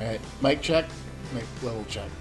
Alright, mic check, mic level check.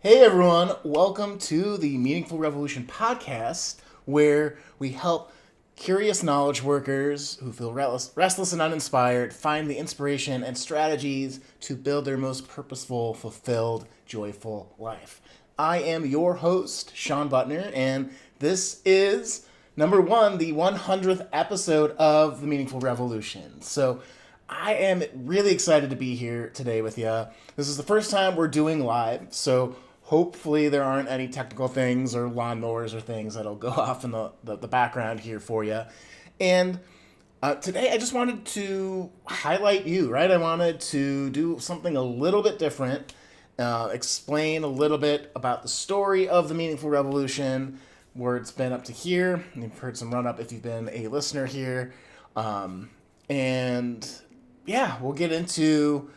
Hey everyone, welcome to the Meaningful Revolution podcast, where we help curious knowledge workers who feel restless and uninspired find the inspiration and strategies to build their most purposeful, fulfilled, joyful life. I am your host, Sean Butner, and this is number one, the 100th episode of the Meaningful Revolution. So I am really excited to be here today with you. This is the first time we're doing live, so hopefully there aren't any technical things or lawnmowers or things that'll go off in the background here for you. And today I just wanted to highlight you, right? I wanted to do something a little bit different, explain a little bit about the story of the Meaningful Revolution, where it's been up to here. You've heard some run-up if you've been a listener here. And yeah, we'll get into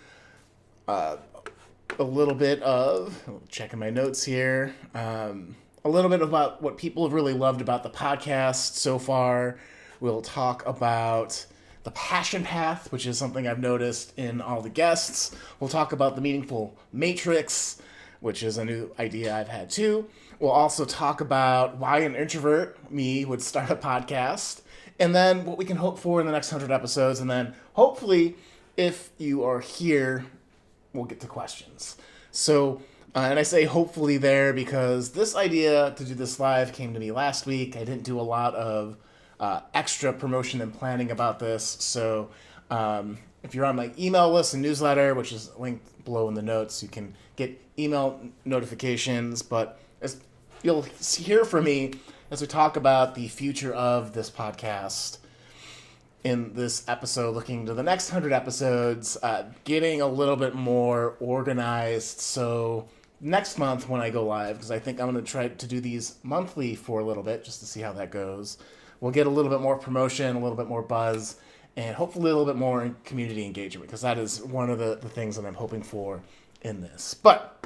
a little bit of, checking my notes here, a little bit about what people have really loved about the podcast so far. We'll talk about the passion path, which is something I've noticed in all the guests. We'll talk about the meaningful matrix, which is a new idea I've had too. We'll also talk about why an introvert, me, would start a podcast, and then what we can hope for in the next 100 episodes, and then hopefully, if you are here, we'll get to questions. So, and I say hopefully there because this idea to do this live came to me last week. I didn't do a lot of extra promotion and planning about this. So if you're on my email list and newsletter, which is linked below in the notes, you can get email notifications. But as you'll hear from me as we talk about the future of this podcast in this episode, looking to the next 100 episodes, getting a little bit more organized. So next month when I go live, because I think I'm going to try to do these monthly for a little bit just to see how that goes, we'll get a little bit more promotion, a little bit more buzz, and hopefully a little bit more community engagement, because that is one of the things that I'm hoping for in this. But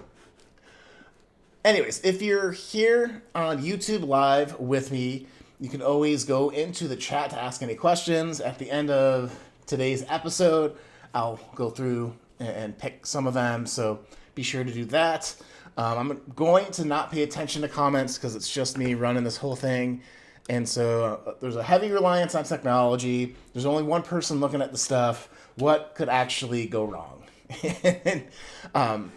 anyways, if you're here on YouTube Live with me, you can always go into the chat to ask any questions. At the end of today's episode, I'll go through and pick some of them, so be sure to do that. I'm going to not pay attention to comments because it's just me running this whole thing, and so there's a heavy reliance on technology. There's only one person looking at the stuff. What could actually go wrong? And,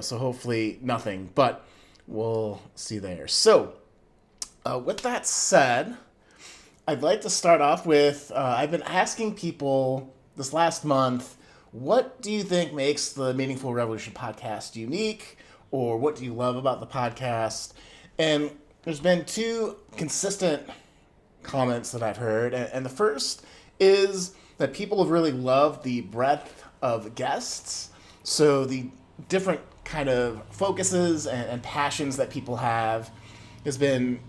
so hopefully nothing, but we'll see there. So, with that said, I'd like to start off with, I've been asking people this last month, what do you think makes the Meaningful Revolution podcast unique? Or what do you love about the podcast? And there's been two consistent comments that I've heard. And the first is that people have really loved the breadth of guests. So the different kind of focuses and passions that people have has been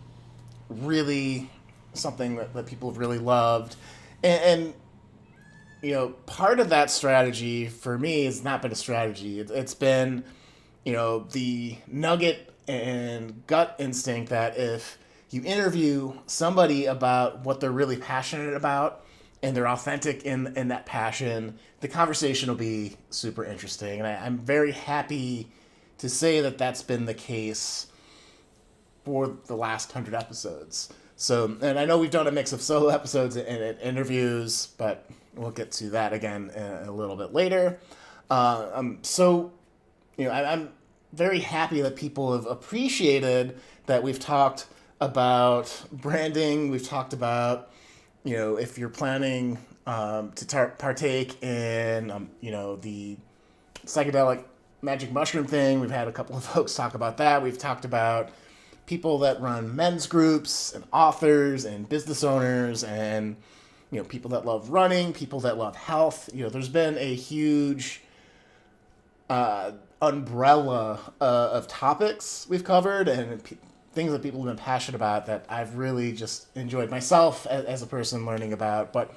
really something that people have really loved. And part of that strategy for me has not been a strategy. It's been, the nugget and gut instinct that if you interview somebody about what they're really passionate about and they're authentic in that passion, the conversation will be super interesting. And I'm very happy to say that that's been the case for the last 100 episodes. So, and I know we've done a mix of solo episodes and interviews, but we'll get to that again a little bit later. I'm very happy that people have appreciated that we've talked about branding. We've talked about, if you're planning to partake in, the psychedelic magic mushroom thing. We've had a couple of folks talk about that. We've talked about people that run men's groups and authors and business owners and, people that love running, people that love health. There's been a huge umbrella of topics we've covered and things that people have been passionate about that I've really just enjoyed myself as a person learning about. But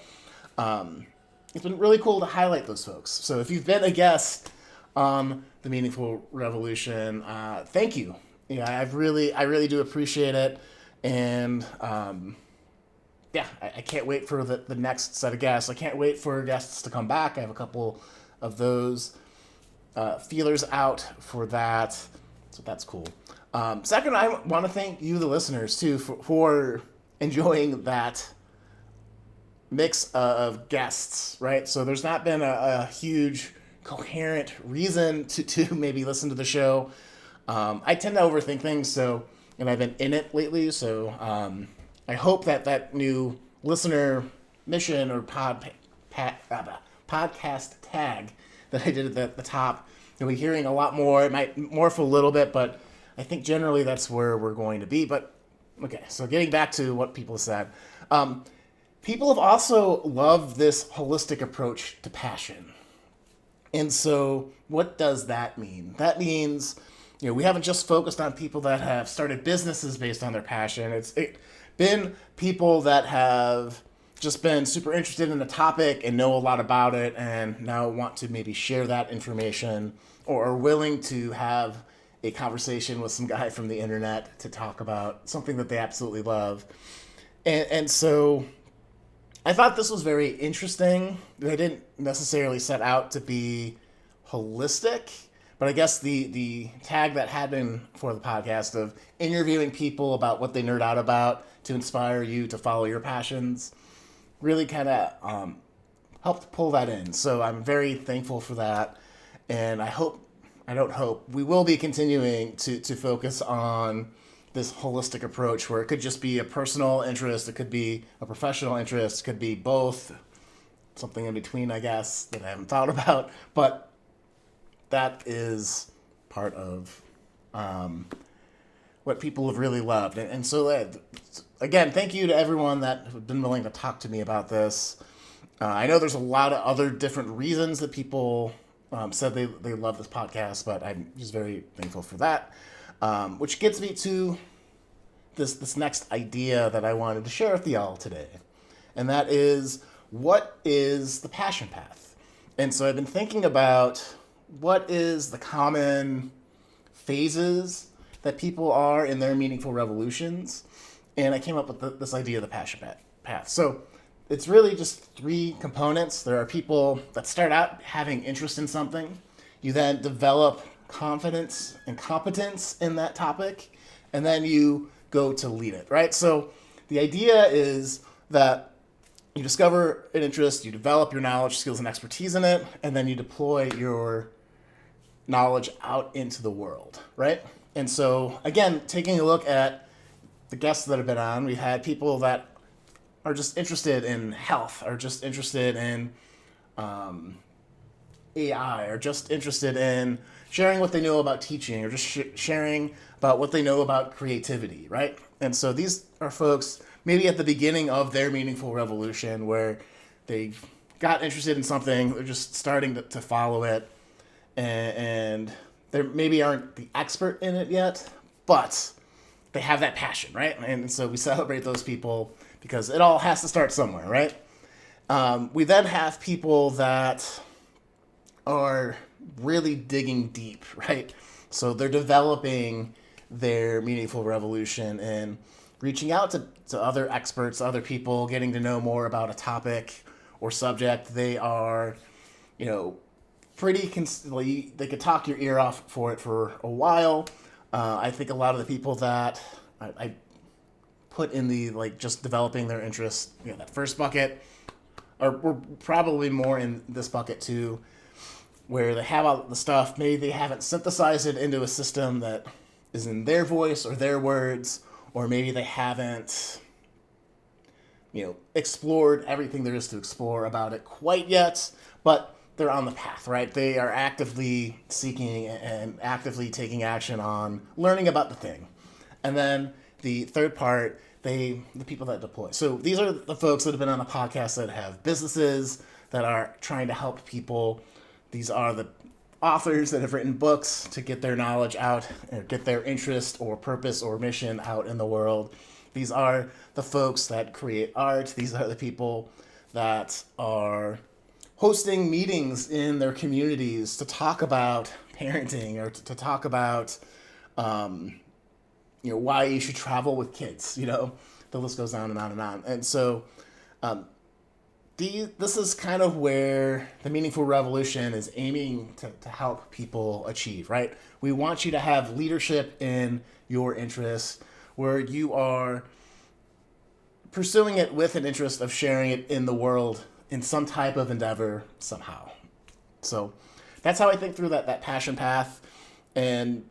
it's been really cool to highlight those folks. So if you've been a guest on the Meaningful Revolution, thank you. I really do appreciate it. And I can't wait for the next set of guests. I can't wait for guests to come back. I have a couple of those feelers out for that. So that's cool. Second, I want to thank you, the listeners, too, for enjoying that mix of guests, right? So there's not been a huge coherent reason to maybe listen to the show. I tend to overthink things, so, and I've been in it lately, so I hope that new listener mission or podcast tag that I did at the top, you'll be hearing a lot more. It might morph a little bit, but I think generally that's where we're going to be. But okay, so getting back to what people said. People have also loved this holistic approach to passion. And so what does that mean? That means, we haven't just focused on people that have started businesses based on their passion. It's been people that have just been super interested in the topic and know a lot about it and now want to maybe share that information or are willing to have a conversation with some guy from the internet to talk about something that they absolutely love. And so I thought this was very interesting. I didn't necessarily set out to be holistic, but I guess the tag that had been for the podcast of interviewing people about what they nerd out about to inspire you to follow your passions really kind of helped pull that in. So I'm very thankful for that. And we will be continuing to focus on this holistic approach where it could just be a personal interest, it could be a professional interest, it could be both, something in between, I guess, that I haven't thought about. But that is part of what people have really loved. And so, again, thank you to everyone that have been willing to talk to me about this. I know there's a lot of other different reasons that people said they love this podcast, but I'm just very thankful for that. Which gets me to this next idea that I wanted to share with y'all today. And that is, what is the passion path? And so I've been thinking about what is the common phases that people are in their meaningful revolutions. And I came up with this idea of the passion path. So it's really just three components. There are people that start out having interest in something. You then develop confidence and competence in that topic, and then you go to lead it, right? So the idea is that you discover an interest, you develop your knowledge, skills, and expertise in it, and then you deploy your knowledge out into the world, right? And so, again, taking a look at the guests that have been on, we've had people that are just interested in health, are just interested in AI, are just interested in sharing what they know about teaching, or just sharing about what they know about creativity, right? And so these are folks maybe at the beginning of their meaningful revolution where they got interested in something, they're just starting to follow it, and they maybe aren't the expert in it yet, but they have that passion, right? And so we celebrate those people because it all has to start somewhere, right? We then have people that are really digging deep, right? So they're developing their meaningful revolution and reaching out to other experts, other people, getting to know more about a topic or subject. They are, pretty they could talk your ear off for it for a while. I think a lot of the people that I put in the just developing their interest, that first bucket, we're probably more in this bucket too, where they have all the stuff, maybe they haven't synthesized it into a system that is in their voice or their words, or maybe they haven't, explored everything there is to explore about it quite yet, but they're on the path, right? They are actively seeking and actively taking action on learning about the thing. And then the third part, the people that deploy. So these are the folks that have been on the podcast that have businesses that are trying to help people. These are the authors that have written books to get their knowledge out, or get their interest or purpose or mission out in the world. These are the folks that create art. These are the people that are hosting meetings in their communities to talk about parenting, or to talk about, why you should travel with kids. The list goes on and on and on. And so this is kind of where the Meaningful Revolution is aiming to help people achieve, right? We want you to have leadership in your interests where you are pursuing it with an interest of sharing it in the world in some type of endeavor somehow. So that's how I think through that passion path. And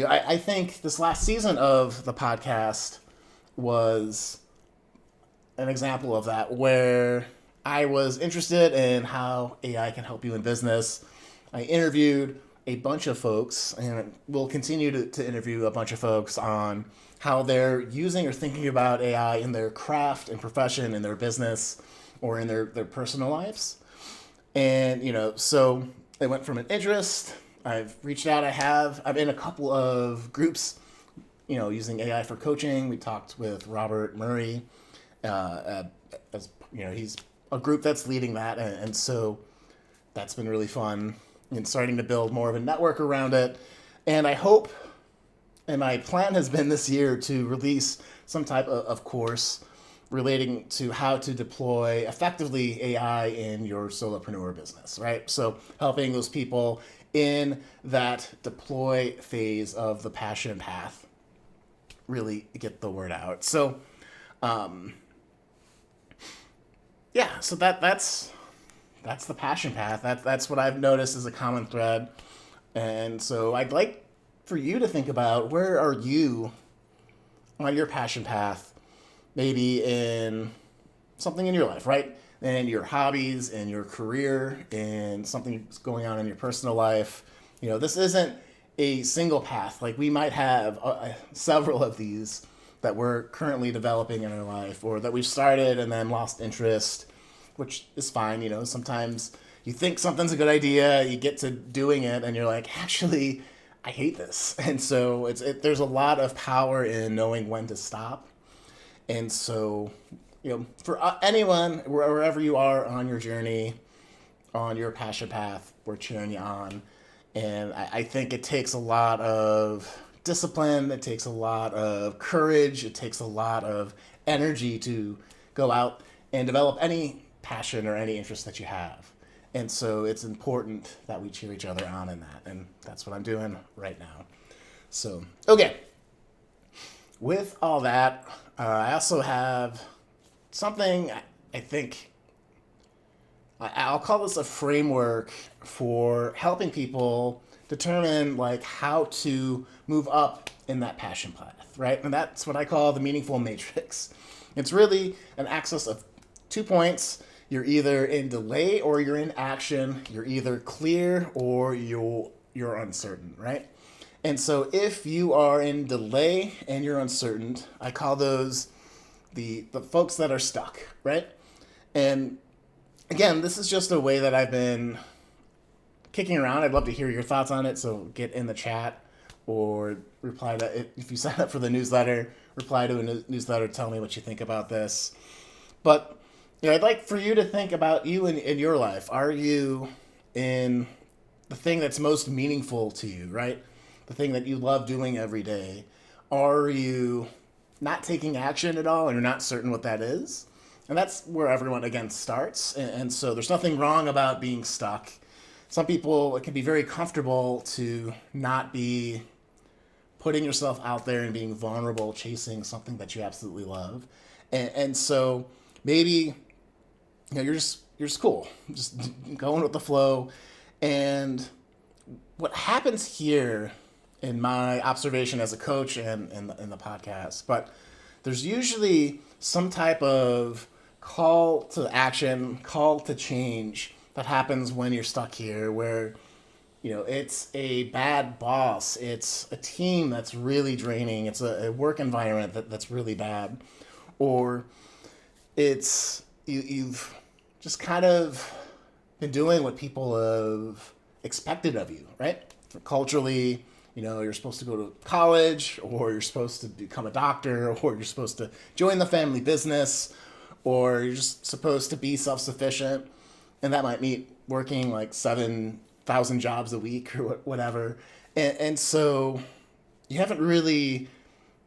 I think this last season of the podcast was an example of that, where I was interested in how AI can help you in business. I interviewed a bunch of folks, and we'll continue to interview a bunch of folks on how they're using or thinking about AI in their craft and profession, in their business, or in their personal lives. And, so it went from an interest. I've reached out. I'm in a couple of groups, using AI for coaching. We talked with Robert Murray, he's a group that's leading that. And so that's been really fun and starting to build more of a network around it. And I hope, and my plan has been this year to release some type of course relating to how to deploy effectively AI in your solopreneur business, right? So helping those people in that deploy phase of the passion path really get the word out. So, so that's the passion path. That's what I've noticed as a common thread. And so I'd like for you to think about, where are you on your passion path, maybe in something in your life, right? And your hobbies and your career and something that's going on in your personal life. This isn't a single path. Like, we might have several of these that we're currently developing in our life, or that we've started and then lost interest, which is fine. Sometimes you think something's a good idea, you get to doing it, and you're like, actually, I hate this. And so there's a lot of power in knowing when to stop. And so, for anyone, wherever you are on your journey, on your passion path, we're cheering you on. And I think it takes a lot of discipline, it takes a lot of courage, it takes a lot of energy to go out and develop any passion or any interest that you have. And so it's important that we cheer each other on in that. And that's what I'm doing right now. So, okay. With all that, I also have something, I think, I'll call this a framework for helping people determine how to move up in that passion path, right? And that's what I call the meaningful matrix. It's really an axis of 2 points. You're either in delay or you're in action. You're either clear or you're uncertain, right? And so if you are in delay and you're uncertain, I call those the folks that are stuck, right? And again, this is just a way that I've been kicking around. I'd love to hear your thoughts on it. So get in the chat or reply to it. If you sign up for the newsletter, reply to a newsletter, tell me what you think about this. But I'd like for you to think about you in your life. Are you in the thing that's most meaningful to you, right? The thing that you love doing every day. Are you not taking action at all and you're not certain what that is? And that's where everyone, again, starts. And so there's nothing wrong about being stuck. Some people, it can be very comfortable to not be putting yourself out there and being vulnerable, chasing something that you absolutely love. And so maybe you're just cool, just going with the flow. And what happens here, in my observation as a coach and in the podcast, but there's usually some type of call to action, call to change that happens when you're stuck here, where it's a bad boss, it's a team that's really draining, it's a work environment that's really bad, or it's you've just kind of been doing what people have expected of you, right? Culturally, you're supposed to go to college, or you're supposed to become a doctor, or you're supposed to join the family business, or you're just supposed to be self-sufficient. And that might mean working 7,000 jobs a week or whatever. And so you haven't really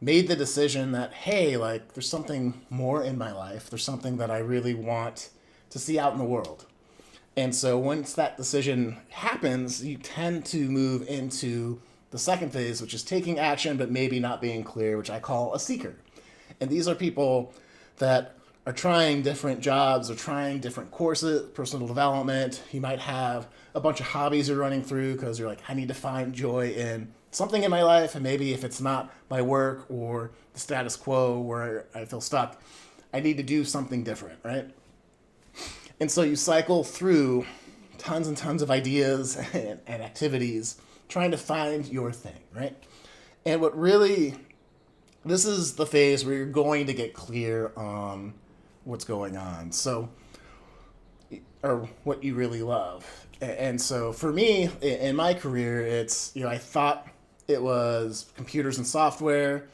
made the decision that, hey, there's something more in my life. There's something that I really want to see out in the world. And so once that decision happens, you tend to move into the second phase, which is taking action, but maybe not being clear, which I call a seeker. And these are people that are trying different jobs or trying different courses, personal development. You might have a bunch of hobbies you're running through because you're like, I need to find joy in something in my life. And maybe if it's not my work or the status quo where I feel stuck, I need to do something different, right? And so you cycle through tons and tons of ideas and activities trying to find your thing, right? And what really, this is the phase where you're going to get clear on what's going on. So, or what you really love. And so for me, in my career, it's, I thought it was computers and software.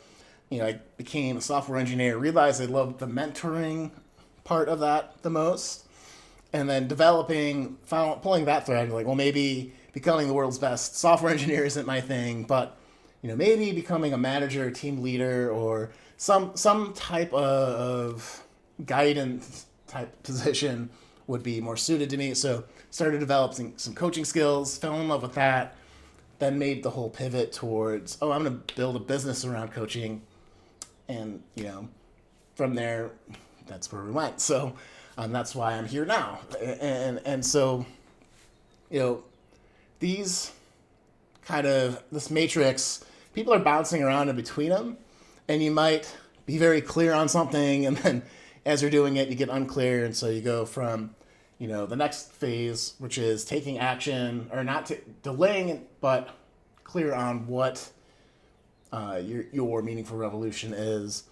I became a software engineer, realized I loved the mentoring part of that the most. And then pulling that thread, like, well, maybe becoming the world's best software engineer isn't my thing, but, maybe becoming a manager, team leader, or some type of guidance type position would be more suited to me. So started developing some coaching skills, fell in love with that, then made the whole pivot towards, I'm going to build a business around coaching. And, from there, that's where we went. So that's why I'm here now. And so, this matrix, people are bouncing around in between them, and you might be very clear on something, and then as you're doing it, you get unclear, and so you go from, the next phase, which is taking action, or not delaying it, but clear on what your meaningful revolution is.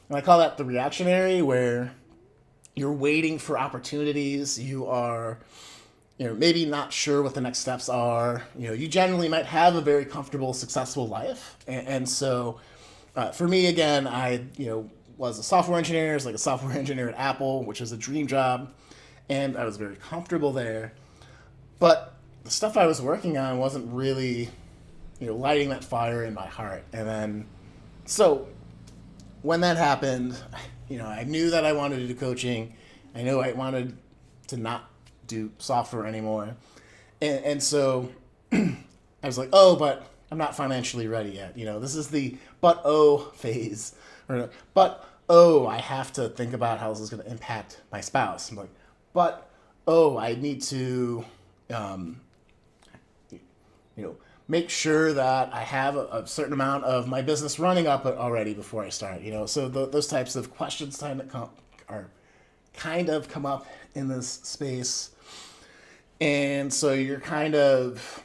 And I call that the reactionary, where you're waiting for opportunities. You are, maybe not sure what the next steps are. You generally might have a very comfortable, successful life. And so for me, again, I, was a software engineer. I was like a software engineer at Apple, which was a dream job. And I was very comfortable there. But the stuff I was working on wasn't really, lighting that fire in my heart. And then, so when that happened, I knew that I wanted to do coaching. I knew I wanted to not do software anymore. And so I was like, but I'm not financially ready yet. This is the phase. I have to think about how this is going to impact my spouse. I'm like, I need to, make sure that I have a certain amount of my business running up already before I start. So those types of questions kind of come up in this space. And so you're kind of,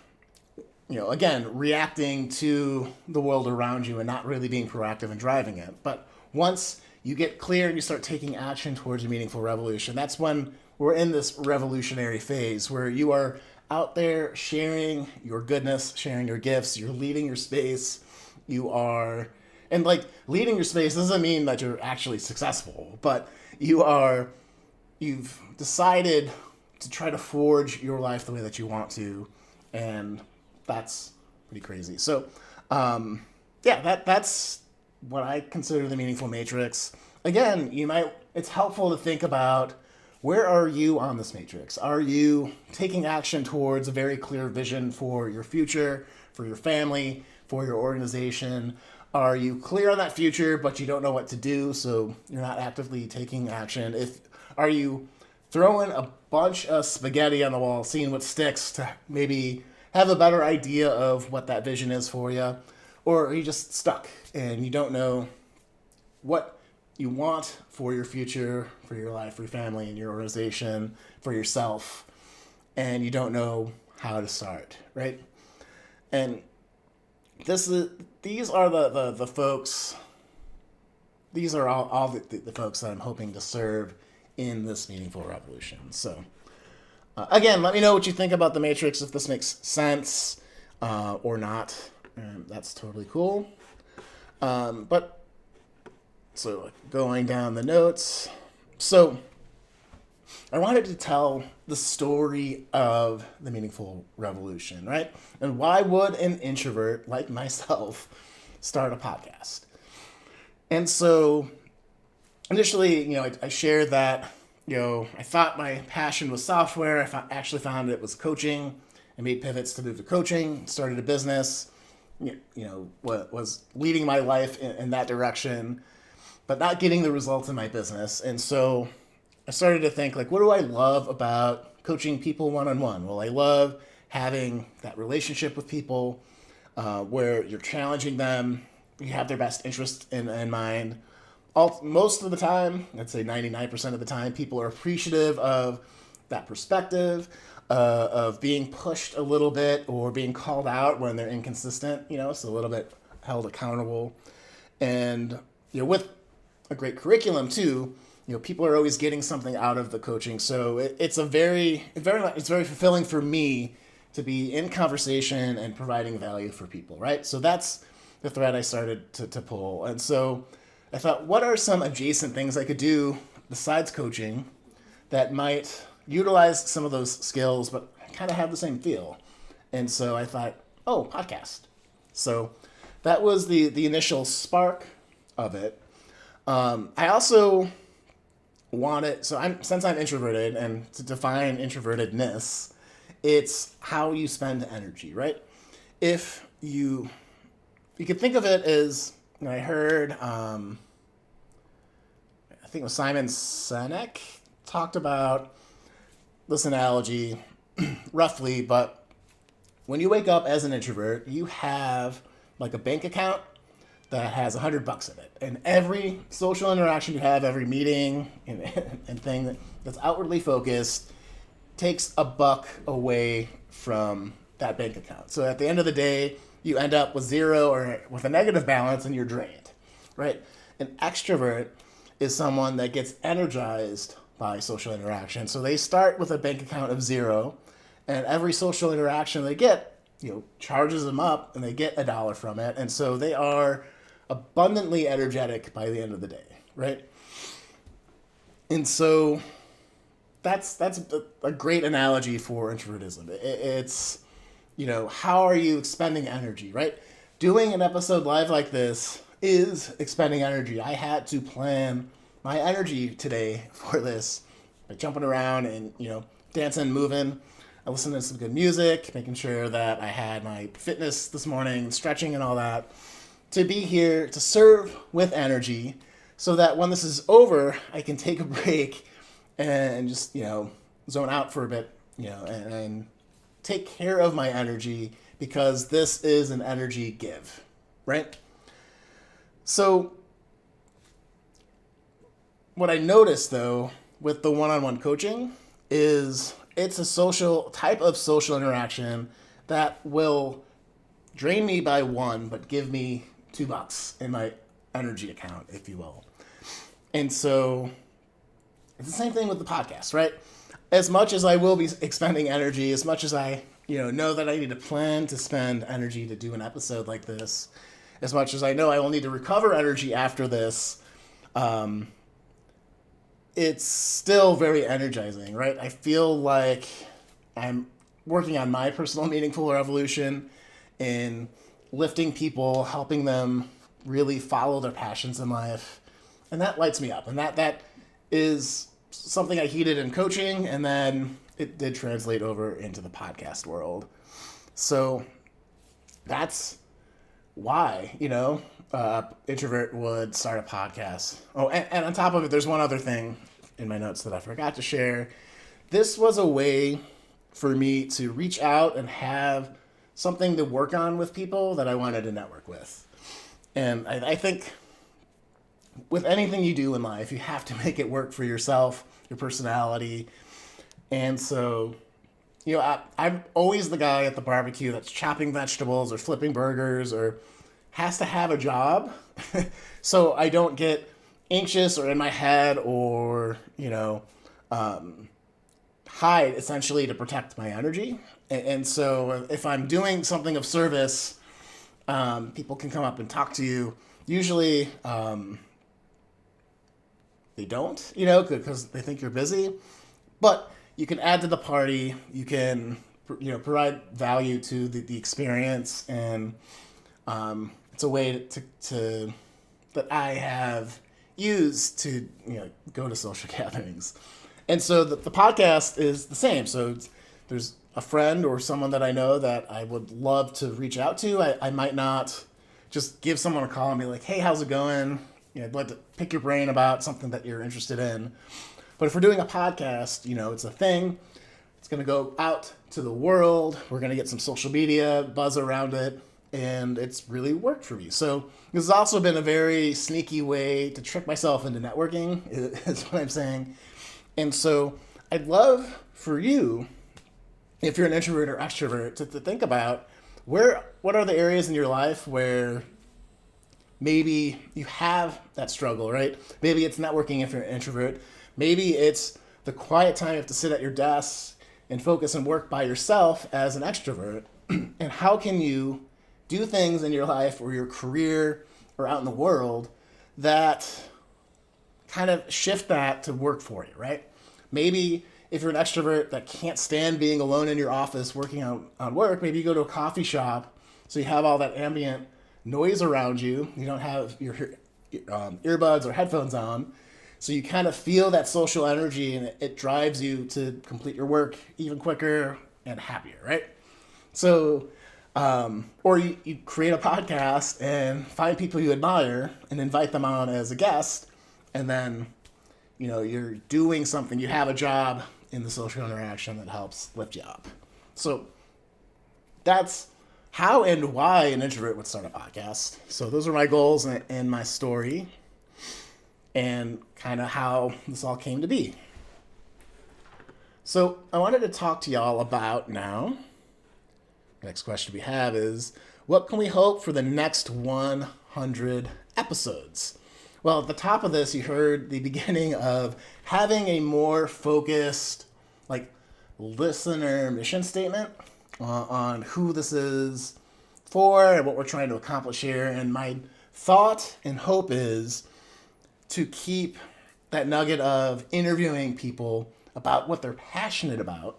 again, reacting to the world around you and not really being proactive and driving it. But once you get clear and you start taking action towards a meaningful revolution, that's when we're in this revolutionary phase where you are out there sharing your goodness, sharing your gifts, you're leading your space, and leading your space doesn't mean that you're actually successful, but you've decided to try to forge your life the way that you want to, and that's pretty crazy. So, that's what I consider the meaningful matrix. Again, it's helpful to think about, where are you on this matrix? Are you taking action towards a very clear vision for your future, for your family, for your organization? Are you clear on that future, but you don't know what to do, so you're not actively taking action? Are you throwing a bunch of spaghetti on the wall, seeing what sticks to maybe have a better idea of what that vision is for you? Or are you just stuck and you don't know what you want for your future, for your life, for your family, and your organization, for yourself, and you don't know how to start, right? And these are the folks. These are all the folks that I'm hoping to serve in this meaningful revolution. So, again, let me know what you think about the Matrix, if this makes sense or not. That's totally cool. So going down the notes. So I wanted to tell the story of the meaningful revolution, right? And why would an introvert like myself start a podcast? And so initially, I shared that, I thought my passion was software. Actually found it was coaching. I made pivots to move to coaching, started a business, what was leading my life in that direction, but not getting the results in my business. And so I started to think, like, what do I love about coaching people one-on-one? Well, I love having that relationship with people where you're challenging them, you have their best interest in mind. Most of the time, I'd say 99% of the time, people are appreciative of that perspective, of being pushed a little bit or being called out when they're inconsistent, so a little bit held accountable. And, with a great curriculum too, people are always getting something out of the coaching. So it's very fulfilling for me to be in conversation and providing value for people, right? So that's the thread I started to pull. And so I thought, what are some adjacent things I could do besides coaching that might utilize some of those skills, but kind of have the same feel? And so I thought, podcast. So that was the initial spark of it. I also wanted, since I'm introverted, and to define introvertedness, it's how you spend energy, right? If you could think of it as, I heard, I think it was Simon Sinek talked about this analogy roughly, but when you wake up as an introvert, you have like a bank account that has $100 in it. And every social interaction you have, every meeting and thing that's outwardly focused takes $1 away from that bank account. So at the end of the day, you end up with zero or with a negative balance and you're drained, right? An extrovert is someone that gets energized by social interaction. So they start with a bank account of zero, and every social interaction they get, charges them up, and they get $1 from it. And so they are abundantly energetic by the end of the day, right? And so that's a great analogy for introvertism. It's, how are you expending energy, right? Doing an episode live like this is expending energy. I had to plan my energy today for this by jumping around and, dancing, moving. I listened to some good music, making sure that I had my fitness this morning, stretching and all that, to be here to serve with energy so that when this is over, I can take a break and just, zone out for a bit, and take care of my energy, because this is an energy give, right? So what I noticed, though, with the one-on-one coaching is it's a type of social interaction that will drain me by $1, but give me $2 in my energy account, if you will. And so it's the same thing with the podcast, right? As much as I will be expending energy, as much as I, know that I need to plan to spend energy to do an episode like this, as much as I know I will need to recover energy after this, it's still very energizing, right? I feel like I'm working on my personal meaningful revolution in lifting people, helping them really follow their passions in life. And that lights me up. And that is something I heeded in coaching, and then it did translate over into the podcast world. So that's why, introvert would start a podcast. Oh, and on top of it, there's one other thing in my notes that I forgot to share. This was a way for me to reach out and have something to work on with people that I wanted to network with. And I think with anything you do in life, you have to make it work for yourself, your personality. And so, I'm always the guy at the barbecue that's chopping vegetables or flipping burgers or has to have a job so I don't get anxious or in my head or, hide essentially to protect my energy. And so if I'm doing something of service, people can come up and talk to you. Usually, they don't, because they think you're busy. But you can add to the party. You can, provide value to the experience, and it's a way to that I have used to go to social gatherings. And so the podcast is the same. So there's a friend or someone that I know that I would love to reach out to. I might not just give someone a call and be like, hey, how's it going? I'd like to pick your brain about something that you're interested in. But if we're doing a podcast, it's a thing. It's going to go out to the world. We're going to get some social media buzz around it. And it's really worked for me. So this has also been a very sneaky way to trick myself into networking, is what I'm saying. And so I'd love for you, if you're an introvert or extrovert, to think about what are the areas in your life where maybe you have that struggle, right? Maybe it's networking if you're an introvert. Maybe it's the quiet time you have to sit at your desk and focus and work by yourself as an extrovert. And how can you do things in your life or your career or out in the world that kind of shift that to work for you, right? Maybe if you're an extrovert that can't stand being alone in your office working on work, maybe you go to a coffee shop so you have all that ambient noise around you. You don't have your earbuds or headphones on. So you kind of feel that social energy and it drives you to complete your work even quicker and happier, right? So, or you create a podcast and find people you admire and invite them on as a guest. And then, you're doing something, you have a job in the social interaction that helps lift you up. So that's how and why an introvert would start a podcast. So those are my goals and my story and kind of how this all came to be. So I wanted to talk to y'all about now. Next question we have is, what can we hope for the next 100 episodes? Well, at the top of this, you heard the beginning of having a more focused, listener mission statement on who this is for and what we're trying to accomplish here. And my thought and hope is to keep that nugget of interviewing people about what they're passionate about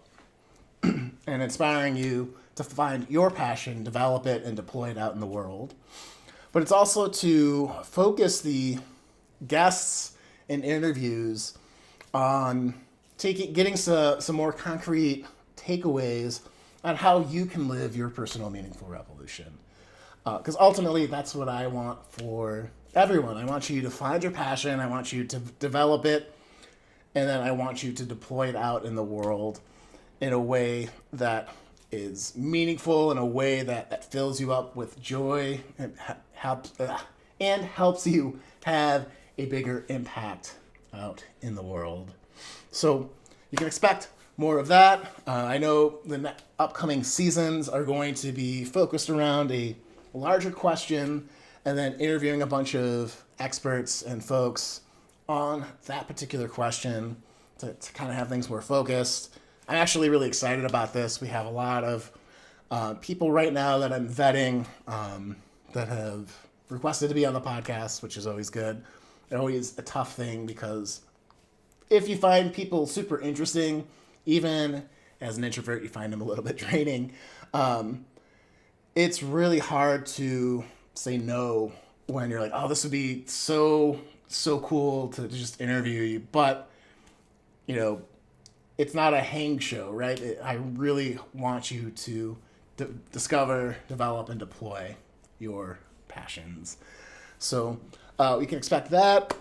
and inspiring you to find your passion, develop it, and deploy it out in the world. But it's also to focus the guests and interviews on getting some more concrete takeaways on how you can live your personal meaningful revolution. Because ultimately, that's what I want for everyone. I want you to find your passion. I want you to develop it. And then I want you to deploy it out in the world in a way that is meaningful, in a way that fills you up with joy and helps you have a bigger impact out in the world. So you can expect more of that. I know the upcoming seasons are going to be focused around a larger question and then interviewing a bunch of experts and folks on that particular question to kind of have things more focused. I'm actually really excited about this. We have a lot of people right now that I'm vetting that have requested to be on the podcast, which is always good. It's always a tough thing because if you find people super interesting, even as an introvert, you find them a little bit draining. It's really hard to say no when you're like, oh, this would be so cool to just interview you. But, it's not a hang show, right? I really want you to discover, develop, and deploy your passions. So you can expect that.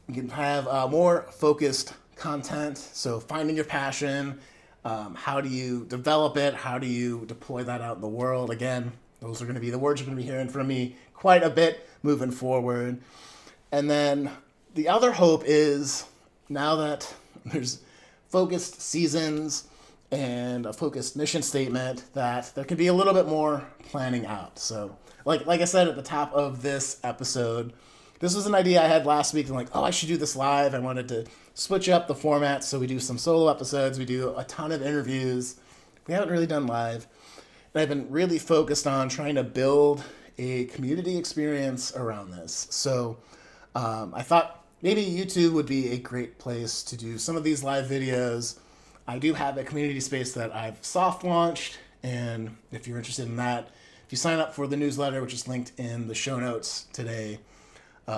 You can have more focused content. So finding your passion, how do you develop it? How do you deploy that out in the world? Again, those are going to be the words you're going to be hearing from me quite a bit moving forward. And then the other hope is now that there's focused seasons and a focused mission statement, that there can be a little bit more planning out. So like I said at the top of this episode, this was an idea I had last week. I'm I should do this live. I wanted to switch up the format. So we do some solo episodes. We do a ton of interviews. We haven't really done live. And I've been really focused on trying to build a community experience around this. So I thought maybe YouTube would be a great place to do some of these live videos. I do have a community space that I've soft launched. And if you're interested in that, if you sign up for the newsletter, which is linked in the show notes today,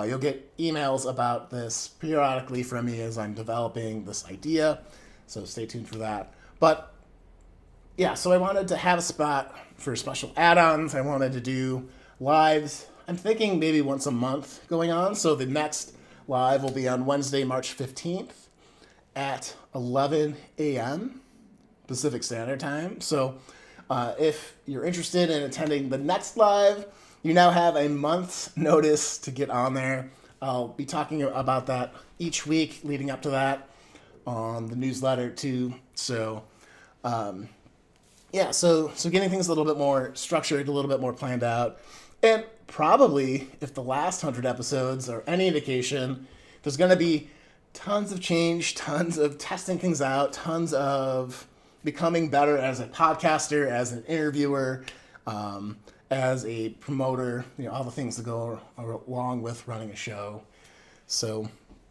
You'll get emails about this periodically from me as I'm developing this idea, so stay tuned for that. But yeah, so I wanted to have a spot for special add-ons. I wanted to do lives. I'm thinking maybe once a month going on. So the next live will be on Wednesday, March 15th at 11 a.m. Pacific Standard Time. So if you're interested in attending the next live, you now have a month's notice to get on there. I'll be talking about that each week leading up to that on the newsletter too. So so getting things a little bit more structured, a little bit more planned out. And probably, if the last 100 episodes are any indication, there's going to be tons of change, tons of testing things out, tons of becoming better as a podcaster, as an interviewer, as a promoter, all the things that go along with running a show. So,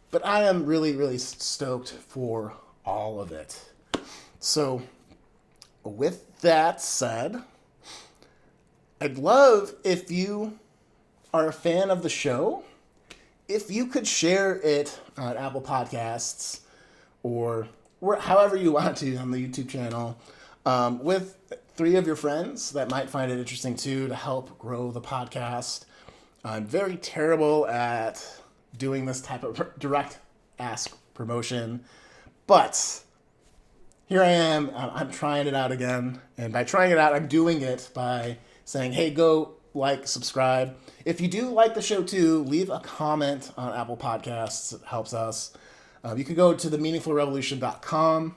but I am really, really stoked for all of it. So, with that said, I'd love if you are a fan of the show, if you could share it on Apple Podcasts or however you want to on the YouTube channel with 3 of your friends that might find it interesting too, to help grow the podcast. I'm very terrible at doing this type of direct ask promotion, but here I am. I'm trying it out again. And by trying it out, I'm doing it by saying, hey, go like, subscribe. If you do like the show too, leave a comment on Apple Podcasts. It helps us. You can go to themeaningfulrevolution.com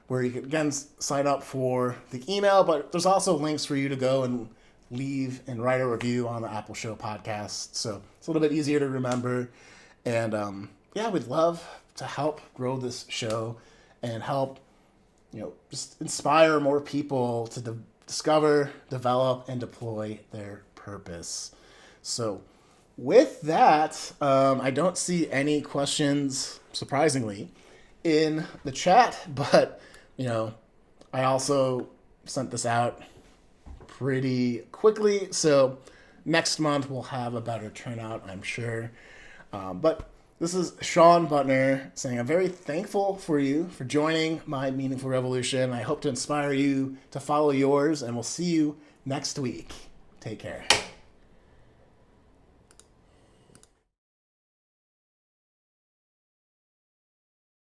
where you can, again, sign up for the email, but there's also links for you to go and leave and write a review on the Apple Show podcast. So it's a little bit easier to remember. And we'd love to help grow this show and help just inspire more people to discover, develop, and deploy their purpose. So with that, I don't see any questions, surprisingly, in the chat, but, I also sent this out pretty quickly, so next month we'll have a better turnout, I'm sure. But this is Sean Butner saying, I'm very thankful for you for joining my Meaningful Revolution. I hope to inspire you to follow yours, and we'll see you next week. Take care.